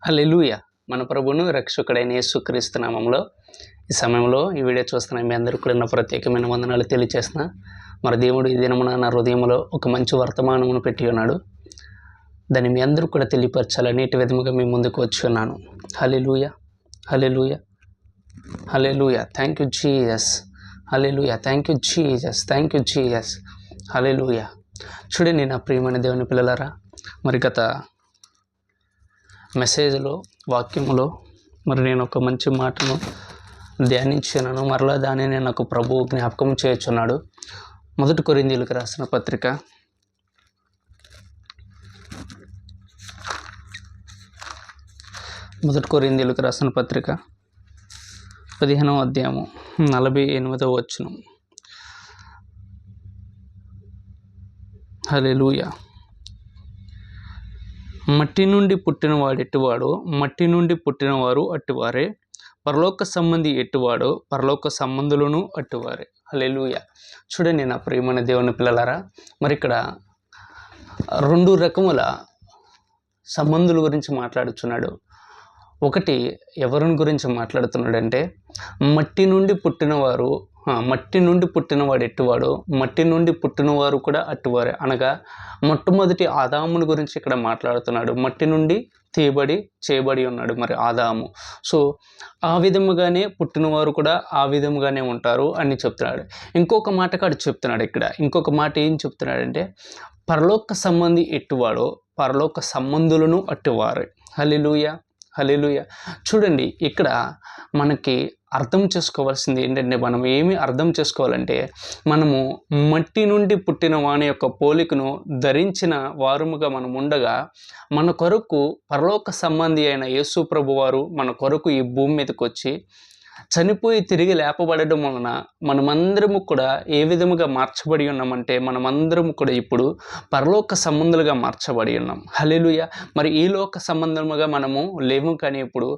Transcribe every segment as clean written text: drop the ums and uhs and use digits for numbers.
హల్లెలూయా! మన ప్రభువును రక్షకుడైన యేసుక్రీస్తు నామములో ఈ సమయంలో ఈ వీడియో చూస్తున్న మీ అందరికీ కూడా నా ప్రత్యేకమైన వందనాలు తెలియజేస్తున్నా. మరి దేవుడు ఈ దినమున నా హృదయంలో ఒక మంచి వర్తమానమును పెట్టి ఉన్నాడు. దాన్ని మీ అందరూ కూడా తెలియపరచాలని ఇటు విధముగా మీ ముందుకు వచ్చి ఉన్నాను. Hallelujah! Hallelujah! Hallelujah! Thank you Jesus. Hallelujah! Thank you Jesus. Thank you Jesus. Hallelujah! చూడండి నా ప్రియమైన దేవుని పిల్లలారా, మరి గత మెసేజ్లో వాక్యములో మరి నేను ఒక మంచి మాటను ధ్యానించాను. మరలా దానిని నాకు ప్రభువు జ్ఞాపకం చేయుచున్నాడు. 1 కొరింథీయులకు రాసిన పత్రిక 15వ అధ్యాయము 48వ వచనం. హల్లెలూయా! మట్టి నుండి పుట్టిన వాడెట్టివాడో మట్టి నుండి పుట్టినవారు అట్టివారే, పరలోక సంబంధి ఎట్టివాడో పరలోక సంబంధులను అట్టివారే. హల్లెలూయా! చూడండి నా ప్రియమైన దేవుని పిల్లలారా, మరి ఇక్కడ 2 రకముల సంబంధుల గురించి మాట్లాడుచున్నాడు. ఒకటి ఎవరిని గురించి మాట్లాడుతున్నాడంటే, మట్టి నుండి పుట్టినవారు మట్టి నుండి పుట్టినవాడు ఎట్టివాడో మట్టి నుండి పుట్టినవారు కూడా అట్టివారే. అనగా మొట్టమొదటి ఆదాముని గురించి ఇక్కడ మాట్లాడుతున్నాడు. మట్టి నుండి చేయబడి ఉన్నాడు మరి ఆదాము. సో ఆ విధముగానే పుట్టినవారు కూడా ఆ విధముగానే ఉంటారు అని చెప్తున్నాడు. ఇంకొక మాట కాడు చెప్తున్నాడు ఇక్కడ. ఇంకొక మాట ఏం చెప్తున్నాడంటే, పరలోక సంబంధి ఎట్టివాడో పరలోక సంబంధులను అట్టివారు. హల్లెలూయా! హల్లెలూయా! చూడండి ఇక్కడ మనకి అర్థం చేసుకోవాల్సింది ఏంటంటే, మనం ఏమి అర్థం చేసుకోవాలంటే, మనము మట్టి నుండి పుట్టిన వాని యొక్క పోలికను ధరించిన వారముగా మనం ఉండగా, మన కొరకు పరలోక సంబంధి అయిన యేసు ప్రభు వారు మన కొరకు ఈ భూమి మీదకి వచ్చి చనిపోయి తిరిగి లేపబడడం వలన మనమందరము కూడా ఏ విధముగా మార్చబడి ఉన్నామంటే, మనమందరము కూడా ఇప్పుడు పరలోక సంబంధులుగా మార్చబడి ఉన్నాం. హల్లెలూయా! మరి ఈ లోక సంబంధముగా మనము లేము. కానీ ఇప్పుడు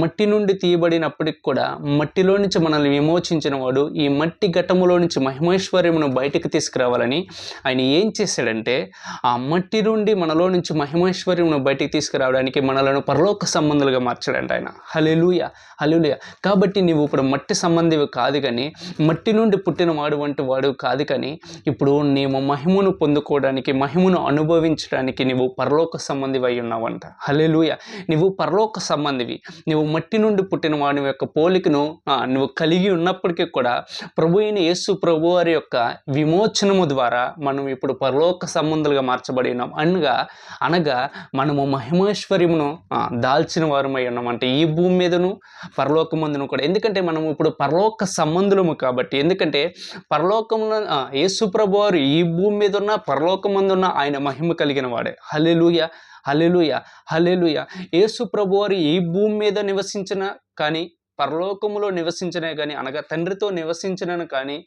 మట్టి నుండి తీయబడినప్పటికి కూడా మట్టిలో నుంచి మనల్ని విమోచించిన వాడు ఈ మట్టి ఘటములో నుంచి మహిమైశ్వర్యమును బయటికి తీసుకురావాలని ఆయన ఏం చేశాడంటే, ఆ మట్టి నుండి మనలో నుంచి మహిమైశ్వర్యమును బయటికి తీసుకురావడానికి మనలను పరలోక సంబంధులుగా మార్చాడంట ఆయన. హల్లెలూయా! హల్లెలూయా! కాబట్టి నీవు ఇప్పుడు మట్టి సంబంధివి కాదు, కానీ మట్టి నుండి పుట్టిన వాడు వంటి వాడు కాదు, కానీ ఇప్పుడు నీవు మహిమను పొందుకోవడానికి మహిమను అనుభవించడానికి నీవు పరలోక సంబంధివి అయి ఉన్నావంట. హల్లెలూయా! నీవు పరలోక సంబంధివి. నువ్వు మట్టి నుండి పుట్టిన వాడి యొక్క పోలికను నువ్వు కలిగి ఉన్నప్పటికీ కూడా ప్రభు అయిన యేసు ప్రభు వారి యొక్క విమోచనము ద్వారా మనం ఇప్పుడు పరలోక సంబంధులుగా మార్చబడి ఉన్నాం. అనగా మనము మహిమైశ్వర్యమును దాల్చిన వారమై ఉన్నాం. అంటే ఈ భూమి మీదను పరలోకమందును కూడా. ఎందుకంటే మనము ఇప్పుడు పరలోక సంబంధులము కాబట్టి. ఎందుకంటే పరలోకంలో యేసు ప్రభు వారు ఈ భూమి మీద ఉన్న పరలోకమందున్న ఆయన మహిమ కలిగిన వాడే. హల్లెలూయా! హల్లెలూయా! హల్లెలూయా! యేసు ప్రభు వారు ఈ భూమి మీద నివసించిన కానీ పరలోకములో నివసించనే కానీ, అనగా తండ్రితో నివసించినను కానీ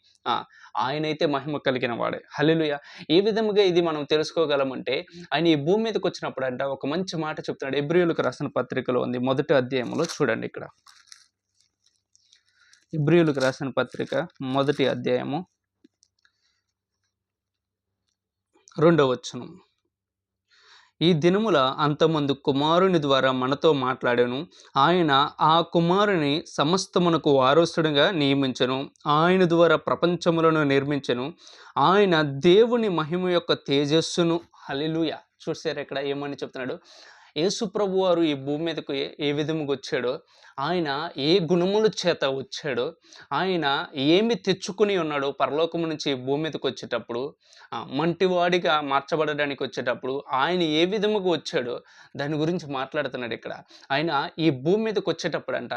ఆయనైతే మహిమ కలిగిన వాడే. హల్లెలూయా! ఏ విధముగా ఇది మనం తెలుసుకోగలమంటే, ఆయన ఈ భూమి మీదకి వచ్చినప్పుడు అంట ఒక మంచి మాట చెప్తున్నాడు. హెబ్రీయులకు రాసిన పత్రికలో ఉంది 1వ అధ్యాయంలో. చూడండి ఇక్కడ హెబ్రీయులకు రాసిన పత్రిక 1వ అధ్యాయము 2వ వచనం. ఈ దినముల అంతమందు కుమారుని ద్వారా మనతో మాట్లాడాను. ఆయన ఆ కుమారుని సమస్తమునకు వారసుడిగా నియమించను. ఆయన ద్వారా ప్రపంచములను నిర్మించను. ఆయన దేవుని మహిమ యొక్క తేజస్సును. హల్లెలూయా! చూసారు ఇక్కడ ఏమని చెప్తున్నాడు. యేసు ప్రభు వారు ఈ భూమి మీదకు ఏ విధముగా వచ్చాడో, ఆయన ఏ గుణముల చేత వచ్చాడో, ఆయన ఏమి తెచ్చుకుని ఉన్నాడో పరలోకము నుంచి ఈ భూమి మీదకి వచ్చేటప్పుడు, మంటివాడిగా మార్చబడడానికి వచ్చేటప్పుడు ఆయన ఏ విధముగా వచ్చాడో దాని గురించి మాట్లాడుతున్నాడు ఇక్కడ. ఆయన ఈ భూమి మీదకి వచ్చేటప్పుడు అంట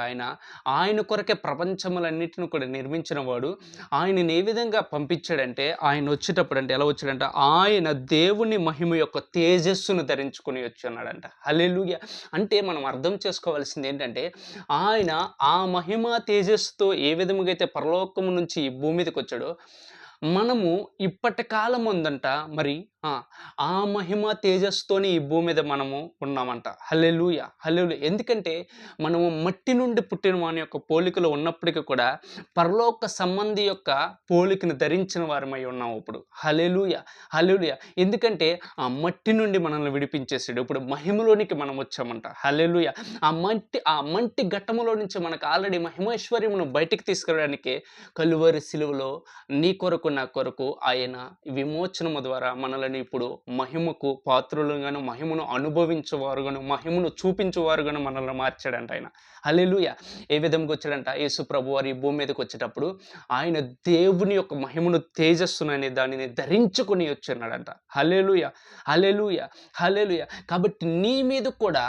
ఆయన కొరకే ప్రపంచములన్నిటిని కూడా నిర్మించిన వాడు. ఆయనని ఏ విధంగా పంపించాడంటే, ఆయన వచ్చేటప్పుడు అంటే ఎలా వచ్చాడంట, ఆయన దేవుని మహిమ యొక్క తేజస్సును ధరించుకుని వచ్చి ఉన్నాడంట. హల్లెలూయా! అంటే మనం అర్థం చేసుకోవాల్సింది ఏంటంటే, ఆయన ఆ మహిమ తేజస్సుతో ఏ విధముగా అయితే పరలోకము నుంచి ఈ భూమి మీదకి వచ్చాడో, మనము ఇప్పటి కాలం ఉందంట మరి ఆ! ఆ మహిమ తేజస్సుతోని ఈ భూమి మీద మనము ఉన్నామంట. హల్లెలూయా! హల్లెలూయా! ఎందుకంటే మనము మట్టి నుండి పుట్టిన వాని యొక్క పోలికలో ఉన్నప్పటికి కూడా పరలోక సంబంధి యొక్క పోలికను ధరించిన వారమై ఉన్నాం ఇప్పుడు. హల్లెలూయా! హల్లెలూయా! ఎందుకంటే ఆ మట్టి నుండి మనల్ని విడిపించేసాడు. ఇప్పుడు మహిమలోనికి మనం వచ్చామంట. హల్లెలూయా! ఆ మంటి ఘట్టములో నుంచి మనకు ఆల్రెడీ మహిమైశ్వర్యమును బయటికి తీసుకురావడానికి కలువరి సిలువలో నీ కొరకు, నా కొరకు ఆయన విమోచనము ద్వారా మనల్ని ఇప్పుడు మహిమకు పాత్రులుగాను, మహిమను అనుభవించేవారుగాను, మహిమను చూపించేవారుగాను మనల్ని మార్చాడంట ఆయన. హల్లెలూయా! ఏ విధంగా వచ్చాడంట యేసు ప్రభువారు ఈ భూమి మీదకొచ్చేటప్పుడు ఆయన దేవుని యొక్క మహిమను, తేజస్సుననే దానిని ధరించుకొని వచ్చున్నాడంట. హల్లెలూయా! హల్లెలూయా! హల్లెలూయా! కాబట్టి నీ మీద కూడా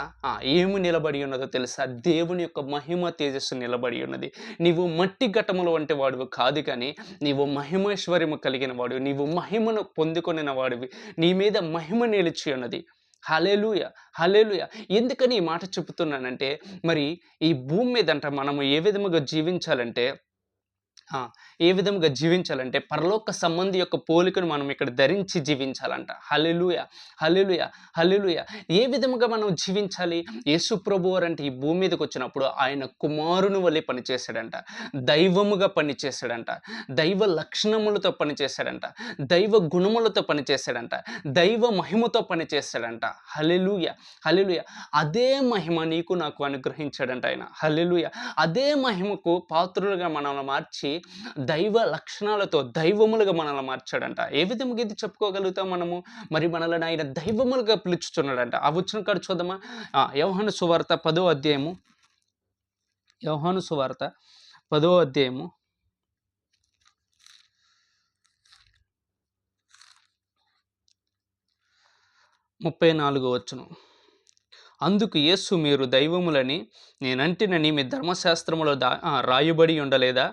ఏమి నిలబడి ఉన్నదో తెలుసా? దేవుని యొక్క మహిమ, తేజస్సు నిలబడి ఉన్నది. నీవు మట్టి ఘటములో వంటి వాడివి కాదు కానీ నీవు మహిమైశ్వర్యము కలిగిన వాడివి. నీవు మహిమను పొందుకొనిన వాడివి. నీ మీద మహిమ నిలిచి ఉన్నది. హల్లెలూయా! హల్లెలూయా! ఎందుకని ఈ మాట చెప్తున్నానంటే, మరి ఈ భూమి మీదంట మనము ఏ విధముగా జీవించాలంటే ఆ! ఏ విధముగా జీవించాలంటే, పరలోక సంబంధి యొక్క పోలికను మనం ఇక్కడ ధరించి జీవించాలంట. హల్లెలూయా! హల్లెలూయా! హల్లెలూయా! ఏ విధముగా మనం జీవించాలి? యేసు ప్రభువారంటే ఈ భూమి మీదకొచ్చినప్పుడు ఆయన కుమారుని వలె పనిచేశాడంట. దైవముగా పనిచేశాడంట. దైవ లక్షణములతో పనిచేశాడంట. దైవ గుణములతో పనిచేశాడంట. దైవ మహిమతో పనిచేశాడంట. హల్లెలూయా! హల్లెలూయా! అదే మహిమ నీకు నాకు అనుగ్రహించాడంట ఆయన. హల్లెలూయా! అదే మహిమకు పాత్రులుగా మనల్ని మార్చి దైవ లక్షణాలతో దైవములుగా మనల్ని మార్చాడంట. ఏ విధముగా ఇది చెప్పుకోగలుగుతాం మనము? మరి మనల్ని ఆయన దైవములుగా పిలుచుచున్నాడంట. ఆ వచనం కాడ చూద్దామా? యోహాను సువార్త 10వ అధ్యాయము. యోహాను సువార్త 10వ అధ్యాయము 34వ వచనం. అందుకు యేసు మీరు దైవములని నేనంటినని మీ ధర్మశాస్త్రములో రాయబడి ఉండలేదా?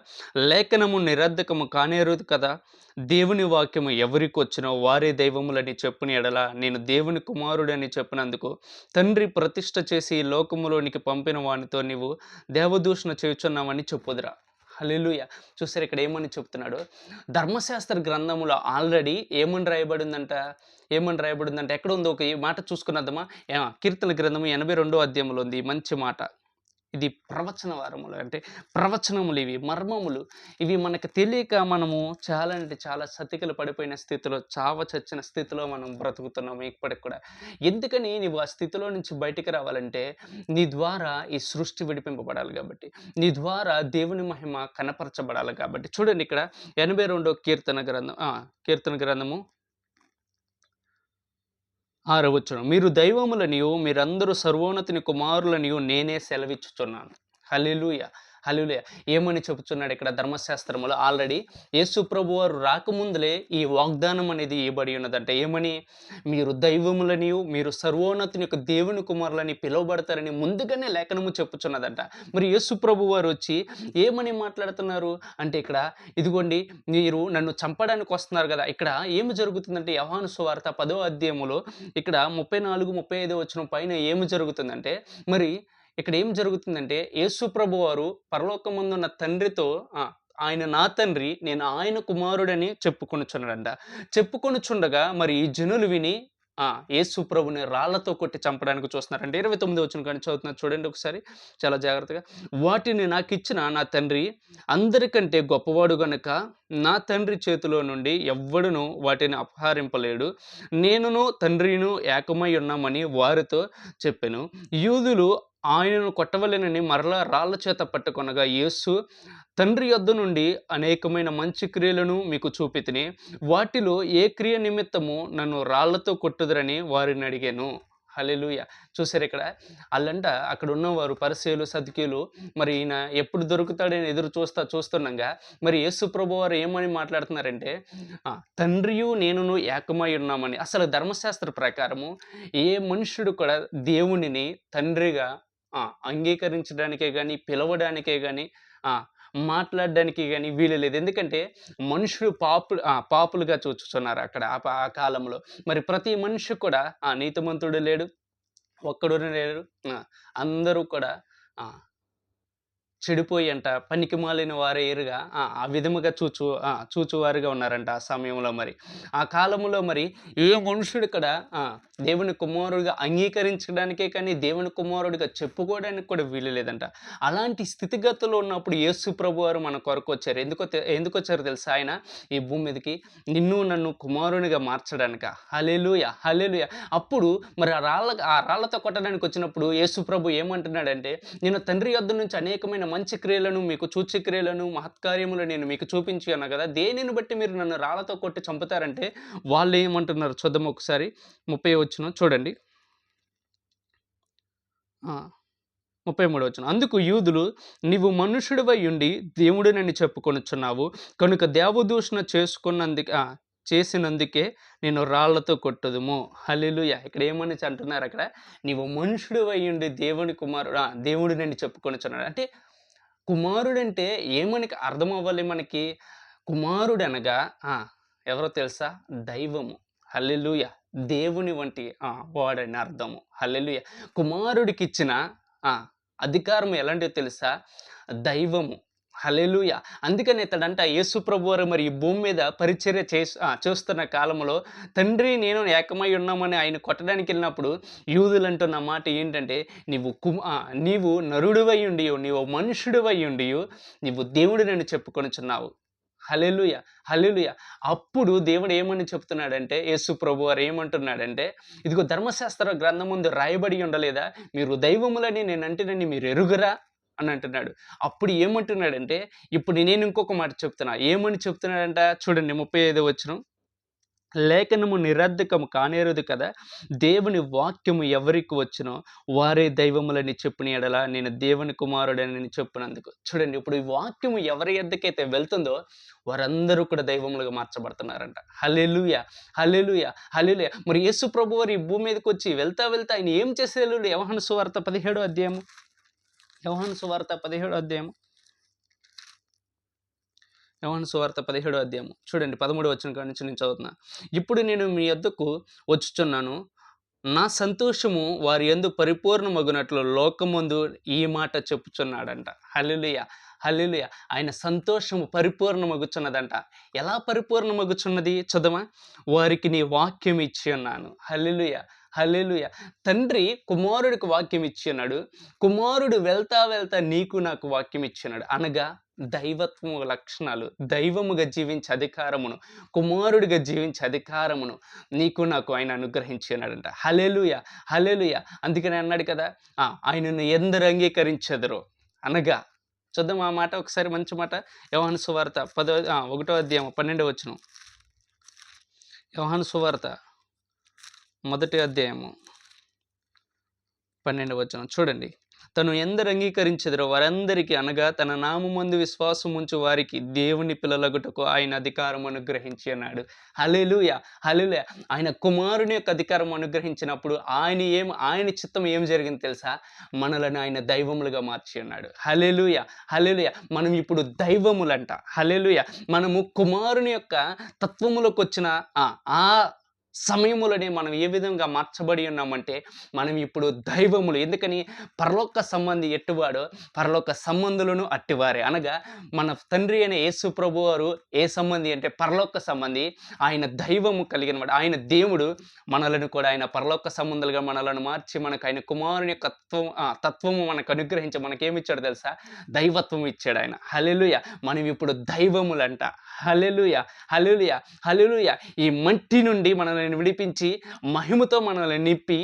లేఖనము నిరర్ధకము కానేరదు కదా! దేవుని వాక్యము ఎవరికొచ్చినో వారే దైవములని చెప్పుని ఎడల నేను దేవుని కుమారుడని చెప్పినందుకు తండ్రి ప్రతిష్ఠ చేసి ఈ లోకములోనికి పంపిన వానితో నీవు దేవదూషణ చేయుచున్నావని చెప్పుదురా. హల్లెలూయా! చూసారా ఇక్కడ ఏమని చెప్తున్నాడు? ధర్మశాస్త్ర గ్రంథములో ఆల్రెడీ ఏమని రాయబడిందంటే ఎక్కడుందో ఒక ఈ మాట చూసుకున్నద్దామా? కీర్తన గ్రంథము 82వ అధ్యాయంలో ఉంది ఈ మంచి మాట. ఇది ప్రవచన వారములు అంటే ప్రవచనములు ఇవి మర్మములు. ఇవి మనకు తెలియక మనము చాలా అంటే చాలా సతికిల పడిపోయిన స్థితిలో, చావ చచ్చిన స్థితిలో మనం బ్రతుకుతున్నాము ఇప్పటికి కూడా. ఎందుకని నీవు ఆ స్థితిలో నుంచి బయటికి రావాలంటే నీ ద్వారా ఈ సృష్టి విడిపింపబడాలి కాబట్టి. నీ ద్వారా దేవుని మహిమ కనపరచబడాలి కాబట్టి. చూడండి ఇక్కడ 82వ కీర్తన గ్రంథము 6వ వచనం. మీరు దైవములనియు మీరందరూ సర్వోన్నతుని కుమారులనియు నేనే సెలవిచ్చుచున్నాను. హల్లెలూయా! హల్లెలూయా! ఏమని చెబుతున్నాడు ఇక్కడ ధర్మశాస్త్రములో ఆల్రెడీ యేసు ప్రభువారు రాకముందులే ఈ వాగ్దానం అనేది ఇవ్వబడి ఉన్నదంట. ఏమని? మీరు దైవములనియు మీరు సర్వోన్నతుని యొక్క దేవుని కుమారులని పిలువబడతారని ముందుగానే లేఖనము చెప్పుచున్నదంట. మరి యేసు ప్రభువారు వచ్చి ఏమని మాట్లాడుతున్నారు అంటే ఇక్కడ ఇదిగోండి మీరు నన్ను చంపడానికి వస్తున్నారు కదా! ఇక్కడ ఏమి జరుగుతుందంటే యోహాను సువార్త 10వ అధ్యాయములో ఇక్కడ 34, 35 వచనం పైన ఏమి జరుగుతుందంటే మరి ఇక్కడ ఏం జరుగుతుందంటే యేసు ప్రభువారు పరలోకమందున్న తండ్రితో ఆయన నా తండ్రి నేను ఆయన కుమారుడని చెప్పుకొనుచున్నాడంట. చెప్పుకొనుచుండగా మరి ఈ జనులు విని యేసు ప్రభుని రాళ్లతో కొట్టి చంపడానికి చూస్తున్నారంట. 29 వచనం కానీ చదువుతున్నారు చూడండి ఒకసారి చాలా జాగ్రత్తగా. వాటిని నాకిచ్చిన నా తండ్రి అందరికంటే గొప్పవాడు గనుక నా తండ్రి చేతిలో నుండి ఎవ్వడును వాటిని అపహరింపలేడు. నేనును తండ్రిను ఏకమై ఉన్నామని వారితో చెప్పెను. యూదులు ఆయనను కొట్టవలెనని మరలా రాళ్ల చేత పట్టుకొనగా యేసు తండ్రి యొద్ద నుండి అనేకమైన మంచి క్రియలను మీకు చూపితిని. వాటిలో ఏ క్రియ నిమిత్తము నన్ను రాళ్లతో కొట్టుదురని వారిని అడిగాను. హల్లెలూయా! చూసారు ఇక్కడ ఆళ్ళంట అక్కడ ఉన్నవారు పరిసయ్యులు, సదుకాయులు మరి ఈయన ఎప్పుడు దొరుకుతాడని ఎదురు చూస్తుండగా మరి యేసు ప్రభువారు ఏమని మాట్లాడుతున్నారంటే తండ్రియు నేనును ఏకమై ఉన్నామని. అసలు ధర్మశాస్త్ర ప్రకారము ఏ మనుష్యుడు కూడా దేవునిని తండ్రిగా అంగీకరించడానికే గాని, పిలవడానికే గాని మాట్లాడడానికి గాని వీలు లేదు. ఎందుకంటే మనుషులు పాపులుగా చూచుచున్నారు అక్కడ ఆ కాలంలో. మరి ప్రతి మనిషి కూడా నీతిమంతుడు లేడు, ఒక్కడును లేడు. అందరూ కూడా చెడిపోయి అంట పనికి మాలిన వారేరుగా ఆ విధముగా చూచువారుగా ఉన్నారంట ఆ సమయంలో మరి. ఆ కాలంలో మరి ఏ మనుషుడు కూడా దేవుని కుమారుడిగా అంగీకరించడానికే కానీ, దేవుని కుమారుడిగా చెప్పుకోవడానికి కూడా వీలు లేదంట. అలాంటి స్థితిగతుల్లో ఉన్నప్పుడు యేసు ప్రభువారు మన కొరకొచ్చారు. ఎందుకొచ్చారో తెలుసా ఆయన ఈ భూమి మీదకి? నిన్ను నన్ను కుమారునిగా మార్చడానిక. హల్లెలూయా! హల్లెలూయా! అప్పుడు మరి ఆ రాళ్ళతో కొట్టడానికి వచ్చినప్పుడు యేసు ప్రభు ఏమంటున్నాడంటే, నేను తండ్రి యొద్ద నుంచి అనేకమైన మంచి క్రియలను, మీకు సూచక్రియలను, మహత్కార్యములు నేను మీకు చూపించి ఉన్నా కదా! దేనిని బట్టి మీరు నన్ను రాళ్ళతో కొట్టి చంపుతారంటే, వాళ్ళేమంటున్నారు చూద్దాం ఒకసారి. 30 వచనం చూడండి. 33 వచనం. అందుకు యూదులు, నీవు మనుష్యుడివైయుండి దేవుడినని చెప్పుకొనుచున్నావు. కనుక దేవదూషణ చేసినందుకే నేను రాళ్ళతో కొట్టుదుము. హల్లెలూయా! ఇక్కడ ఏమనేసి అంటున్నారు అక్కడ, నీవు మనుష్యుడివైయుండి దేవుడినని చెప్పుకొనుచున్నాడు. అంటే కుమారుడంటే ఏమని అర్థం అవ్వాలి మనకి? కుమారుడనగా ఎవరో తెలుసా? దైవము. హల్లెలూయా! దేవుని వంటి వాడని అర్థము. హల్లెలూయా! కుమారుడికిచ్చిన అధికారం ఎలాంటిదో తెలుసా? దైవము. హల్లెలూయా! అందుకని ఇతడంట యేసు ప్రభువారు మరి ఈ భూమి మీద పరిచర్య చేస్తున్న కాలంలో తండ్రి నేను ఏకమై ఉన్నామని ఆయన కొట్టడానికెళ్ళినప్పుడు యూదులంటున్న మాట ఏంటంటే, నీవు నరుడివైయుండియు, నీవు మనుష్యుడివైయుండియు, నీవు దేవుడినని చెప్పుకొనుచున్నావు. హల్లెలూయా! హల్లెలూయా! అప్పుడు దేవుడు ఏమని చెప్తున్నాడంటే, యేసు ప్రభువారు ఏమంటున్నాడంటే, ఇదిగో ధర్మశాస్త్ర గ్రంథమందు రాయబడి ఉండలేదా? మీరు దైవములని నేనంటినని మీరు ఎరుగరా? అని అంటున్నాడు. అప్పుడు ఏమంటున్నాడంటే, ఇప్పుడు నేను ఇంకొక మాట చెప్తున్నా. ఏమని చెప్తున్నాడంట చూడండి 35 వచనం. లేఖనము నిరర్ధకము కానేరదు కదా! దేవుని వాక్యము ఎవరికి వచ్చునో వారే దైవములని చెప్పిన యెడల నేను దేవుని కుమారుడనని చెప్పినందుకు. చూడండి ఇప్పుడు ఈ వాక్యము ఎవరి యొద్దకైతే వెళ్తుందో వారందరూ కూడా దైవములుగా మార్చబడుతున్నారంట. హల్లెలూయా! హల్లెలూయా! హల్లెలూయా! మరి యేసు ప్రభువారు ఈ భూమి మీదకొచ్చి వెళ్తా ఆయన ఏం చేసేవాళ్ళు? యోహాను సువార్త 17వ అధ్యాయము. యోహాను సువార్త 17వ అధ్యాయము. యోహాను సువార్త 17వ అధ్యాయము. చూడండి 13వ వచనం కాడ నుంచి నేను చదువుతున్నా. ఇప్పుడు నేను మీ యొద్దకు వచ్చుచున్నాను. నా సంతోషము వారి యందు పరిపూర్ణమగునట్లు లోకమందు ఈ మాట చెప్పుచున్నాడంట. హల్లెలూయా! హల్లెలూయా! ఆయన సంతోషము పరిపూర్ణమగుచున్నదంట. ఎలా పరిపూర్ణమగుచున్నది చూద్దామా? వారికి నీ వాక్యం ఇచ్చి ఉన్నాను. హల్లెలూయా! హల్లెలూయా! తండ్రి కుమారుడికి వాక్యం ఇచ్చి ఉన్నాడు. కుమారుడు వెళ్తా నీకు నాకు వాక్యం ఇచ్చినాడు. అనగా దైవత్వము లక్షణాలు, దైవముగా జీవించే అధికారమును, కుమారుడిగా జీవించే అధికారమును నీకు నాకు ఆయన అనుగ్రహించి ఉన్నాడంట. హల్లెలూయా! హల్లెలూయా! అందుకనే అన్నాడు కదా! ఆయనను ఎందరు అంగీకరించెదరో అనగా చూద్దాం ఆ మాట ఒకసారి మంచి మాట. యోహాను సువార్త 1వ అధ్యాయం 12వ వచనం. యోహాను సువార్త 1వ అధ్యాయము 12వ వచనం చూడండి. తను ఎందరు అంగీకరించెదరో వారందరికీ అనగా తన నామమందు విశ్వాసం ఉంచు వారికి దేవుని పిల్లలగుటకు ఆయన అధికారం అనుగ్రహించి అన్నాడు. హల్లెలూయా! హల్లెలూయా! ఆయన కుమారుని యొక్క అధికారం అనుగ్రహించినప్పుడు ఆయన చిత్తం ఏం జరిగింది తెలుసా? మనలను ఆయన దైవములుగా మార్చి అన్నాడు. హల్లెలూయా! హల్లెలూయా! మనం ఇప్పుడు దైవములంట. హల్లెలూయా! మనము కుమారుని యొక్క తత్వములోకి వచ్చిన ఆ సమయములోనే మనం ఏ విధంగా మార్చబడి ఉన్నామంటే మనం ఇప్పుడు దైవములు. ఎందుకని? పరలోక సంబంధి ఎట్టివాడో పరలోక సంబంధులను అట్టివారే. అనగా మన తండ్రి అయిన యేసు ప్రభువారు ఏ సంబంధి అంటే పరలోక సంబంధి. ఆయన దైవము కలిగినవాడు. ఆయన దేవుడు. మనలను కూడా ఆయన పరలోక సంబంధులుగా మనలను మార్చి మనకు ఆయన కుమారుని యొక్క తత్వము మనకు అనుగ్రహించి మనకేమిచ్చాడు తెలుసా? దైవత్వం ఇచ్చాడు ఆయన. హల్లెలూయా! మనం ఇప్పుడు దైవములంట. హల్లెలూయా! హల్లెలూయా! హల్లెలూయా! ఈ మట్టి నుండి మనల్ని విడిపించి మహిమతో మనల్ని నింపి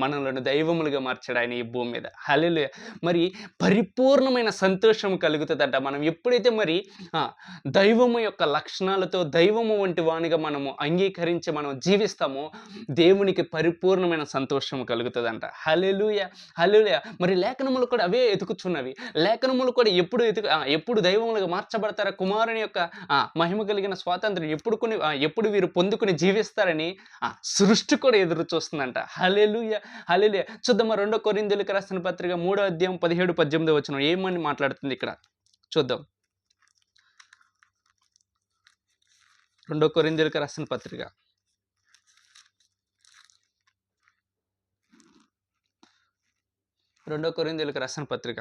మనలను దైవములుగా మార్చాడు ఆయన ఈ భూమి మీద. హల్లెలూయా! మరి పరిపూర్ణమైన సంతోషం కలుగుతుందంట. మనం ఎప్పుడైతే మరి దైవము యొక్క లక్షణాలతో దైవము వంటి వానిగా మనము అంగీకరించి మనం జీవిస్తామో దేవునికి పరిపూర్ణమైన సంతోషం కలుగుతుందంట. హల్లెలూయా! హల్లెలూయా! మరి లేఖనములు కూడా అవే ఎతుకుచున్నవి. లేఖనములు కూడా ఎప్పుడు దైవములుగా మార్చబడతారా? కుమారుని యొక్క మహిమ కలిగిన స్వాతంత్రం ఎప్పుడు వీరు పొందుకుని జీవిస్తారని సృష్టి కూడా ఎదురు చూస్తుందంట. హల్లెలూయా! హల్లెలూయా! చూద్దామా 2 కొరింథీయులకు రాసిన పత్రిక 3వ అధ్యాయం 17, 18 వచనం ఏమని మాట్లాడుతుంది ఇక్కడ చూద్దాం. 2 కొరింథీయులకు రాసిన పత్రిక 2 కొరింథీయులకు రాసిన పత్రిక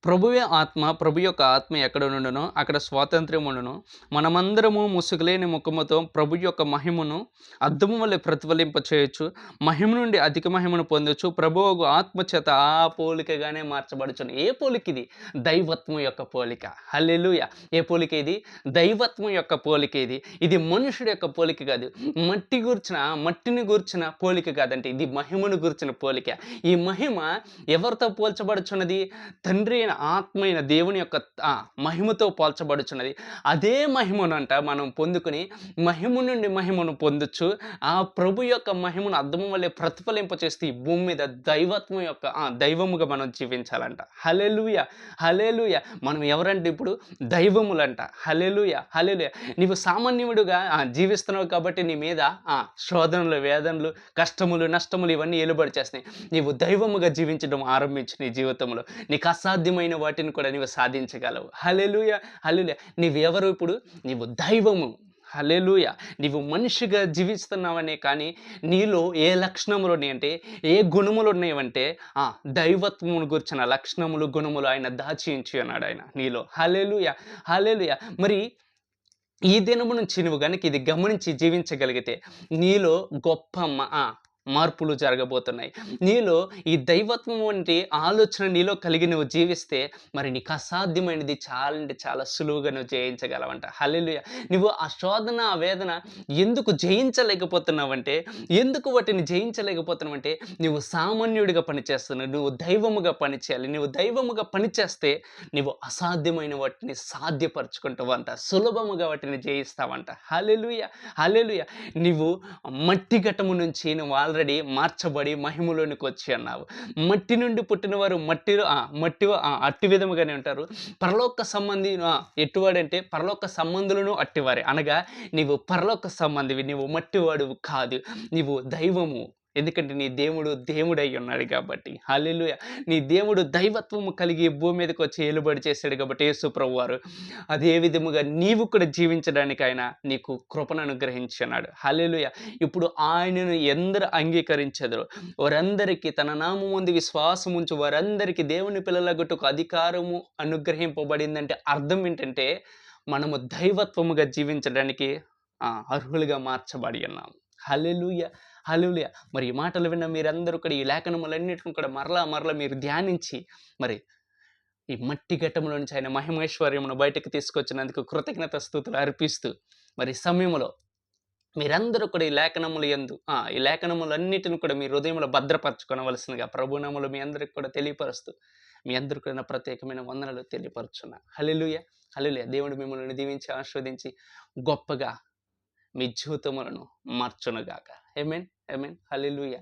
ప్రభువే ఆత్మ, ప్రభు యొక్క ఆత్మ ఎక్కడ నుండునో అక్కడ స్వాతంత్ర్యం ఉండును. మనమందరము ముసుగులేని ముఖముతో ప్రభు యొక్క మహిమను అద్దము వలె ప్రతిఫలింప చేయొచ్చు. మహిమ నుండి అధిక మహిమను పొందొచ్చు. ప్రభువు ఆత్మ చేత ఆ పోలికగానే మార్చబడుచును. ఏ పోలిక ఇది? దైవత్వం యొక్క పోలిక. హల్లెలూయా! ఏ పోలిక ఇది? దైవత్వం యొక్క పోలిక ఇది. ఇది మనుషుడి యొక్క పోలిక కాదు. మట్టిని గూర్చిన పోలిక కాదంటే ఇది మహిమను గూర్చిన పోలిక. ఈ మహిమ ఎవరితో పోల్చబడుచున్నది? తండ్రి అయిన ఆత్మ అయిన దేవుని యొక్క మహిమతో పోల్చబడుచున్నది. అదే మహిమనంట మనం పొందుకొని మహిమ నుండి మహిమను పొందొచ్చు. ఆ ప్రభు యొక్క మహిమను అద్దము వల్లే ప్రతిఫలింప చేస్తే ఈ భూమి మీద దైవత్వం యొక్క దైవముగా మనం జీవించాలంట. హల్లెలూయా! హల్లెలూయా! మనం ఎవరంటే ఇప్పుడు దైవములంట. హల్లెలూయా! హల్లెలూయా! నీవు సామాన్యుడిగా జీవిస్తున్నావు కాబట్టి నీ మీద శోధనలు, వేదనలు, కష్టములు, నష్టములు ఇవన్నీ ఏలుబడి చేస్తున్నాయి. నీవు దైవముగా జీవించడం ఆరంభించు నీ జీవితంలో. నీకు అసాధ్యమైన వాటిని కూడా నీవు సాధించగలవు. హల్లెలూయా! హల్లెలూయా! నీవెవరు ఇప్పుడు? నీవు దైవము. హల్లెలూయా! నీవు మనిషిగా జీవిస్తున్నావనే కానీ నీలో ఏ లక్షణములు ఉన్నాయంటే, ఏ గుణములు ఉన్నాయంటే దైవత్వమును గురించిన లక్షణములు, గుణములు ఆయన దాచి ఉంచి ఉన్నాడు ఆయన నీలో. హల్లెలూయా! హల్లెలూయా! మరి ఈ దినము నుంచి నువ్వు గనుక ఇది గమనించి జీవించగలిగితే నీలో గొప్ప మార్పులు జరగబోతున్నాయి. నీలో ఈ దైవత్వం వంటి ఆలోచన నీలో కలిగి నువ్వు జీవిస్తే మరి నీకు అసాధ్యమైనది చాలా అంటే చాలా సులువుగా నువ్వు జయించగలవంట. హల్లెలూయా! నువ్వు ఆ శోధన, ఆ వేదన ఎందుకు జయించలేకపోతున్నావంటే, ఎందుకు వాటిని జయించలేకపోతున్నావంటే నువ్వు సామాన్యుడిగా పనిచేస్తున్నావు. నువ్వు దైవముగా పనిచేయాలి. నువ్వు దైవముగా పనిచేస్తే నువ్వు అసాధ్యమైన వాటిని సాధ్యపరుచుకుంటావంట. సులభముగా వాటిని జయిస్తావంట. హల్లెలూయా! హల్లెలూయా! నువ్వు మట్టి ఘటము నుంచి నువ్వు ఆల్రెడీ మార్చబడి మహిమలోనికి వచ్చి అన్నావు. మట్టి నుండి పుట్టినవారు మట్టి అట్టి విధముగానే ఉంటారు. పరలోక సంబంధి ఎట్టివాడంటే పరలోక సంబంధులను అట్టివారే. అనగా నీవు పరలోక సంబంధివి, నీవు మట్టివాడువు కాదు. నీవు దైవము. ఎందుకంటే నీ దేవుడు దేవుడై ఉన్నాడు కాబట్టి. హల్లెలూయా! నీ దేవుడు దైవత్వము కలిగి భూమి మీదకి వచ్చి ఏలుబడి చేశాడు కాబట్టి యేసు ప్రభువారు అదే విధముగా నీవు కూడా జీవించడానికి ఆయన నీకు కృపను అనుగ్రహించున్నాడు. హల్లెలూయా! ఇప్పుడు ఆయనను ఎందరు అంగీకరించెదరో వారందరికీ తన నామముందు విశ్వాసం ఉంచు వారందరికీ దేవుని పిల్లలగుటకు అధికారము అనుగ్రహింపబడిందంటే అర్థం ఏంటంటే మనము దైవత్వముగా జీవించడానికి అర్హులుగా మార్చబడి ఉన్నాము. హల్లెలూయా! హల్లెలూయా! మరి ఈ మాటలు విన్న మీరందరూ కూడా ఈ లేఖనములన్నిటిని కూడా మరలా మీరు ధ్యానించి మరి ఈ మట్టి ఘట్టములో నుంచి ఆయన మహిమైశ్వర్యమును బయటకు తీసుకొచ్చినందుకు కృతజ్ఞత స్తుతులు అర్పిస్తూ మరి సమయములో మీరందరూ కూడా ఈ లేఖనములన్నిటిని కూడా మీ హృదయంలో భద్రపరచుకొనవలసిందిగా ప్రభునామములో మీ అందరికి కూడా తెలియపరుస్తూ మీ అందరికి కూడా ప్రత్యేకమైన వందనలు తెలియపరుచున్నా. హల్లెలూయా! హల్లెలూయా! దేవుడు మిమ్మల్ని దీవించి ఆశీర్వదించి గొప్పగా మీ జీవితములను మార్చునుగాక. ఆమేన్. ఆమేన్. హల్లెలూయా!